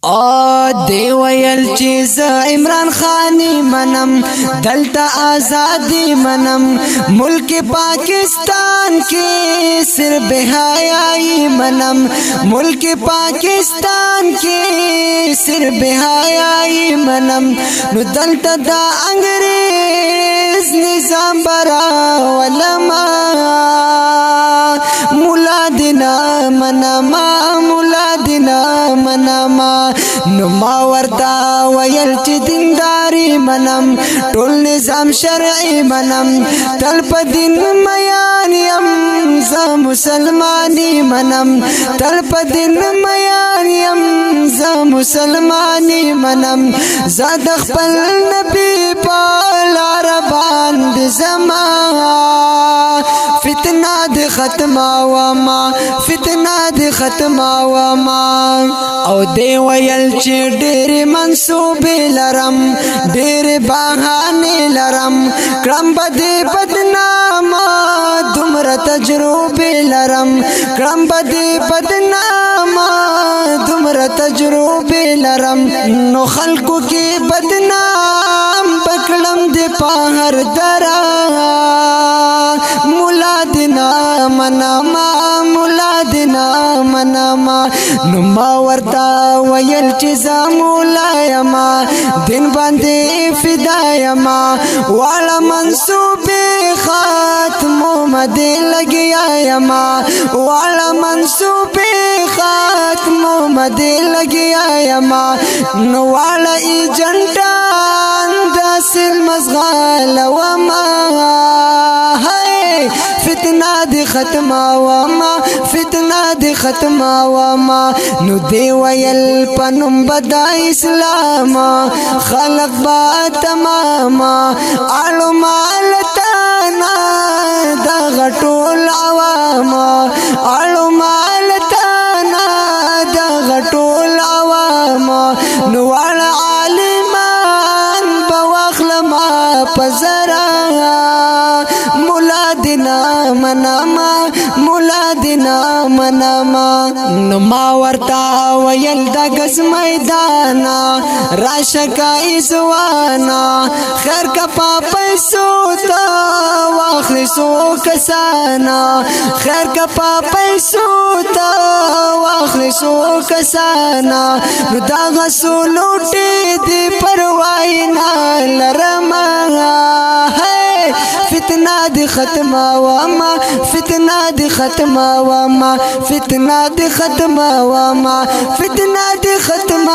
او دی ویل چې ز عمران خانی منم دلتا آزادی منم ملک پاکستان کې سر بهایائی منم ملک پاکستان کې سر بهایائی منم نو دلتا دا انګریز نظام برا ولما مولا دینا منما مولا دینا منما نو ما ورتا ویل چې دینداری منم ټول نظام شرعي منم تل په دین میان یم ز مسلمانی منم تل په دین میان یم ز مسلمانی منم ز د خپل نبی په لار باندې زما فتنه د ختمه وما فتنه د ختمه وما او دی ویل چې ډېر منصوبې لرم ډېر بهانې لرم کړم بدې بدنامه دومره تجربې لرم کړم بدې بدنامه دومره تجربې لرم نو خلکو کې بدنام پکړم د په هر درا مولا دینا منما مولا دینا منما نو ما ورتا ویل چې ز مولا یما دین باندې فدا یما والا منصوبې ختمو مده لګیا یما والا منصوبې ختمو مده لګیا یما نو والا ایجنټان داسل مزغال وما فتنه دی ختمه وما فتنه دی ختمه وما نو دی ویل پنوم بدا اسلام خلق با تمام علو مالتانا دا غټول عوام علو مالتانا دا غټول عوام نو والا عالمان بواخلما پزرا مولا دینا منما مولا دینا منما نو ما ورتا ویل دا گز میدانا راشکا ایزوانا خیر کا پا پیسو تا واخلصو کسانا خیر کا پا پیسو تا واخلصو کسانا نو دا غسو لوٹی دی پروائینا لرما فتنه دی ختمه وما فتنه دی ختمه وما فتنه دی ختمه وما فتنه دی ختمه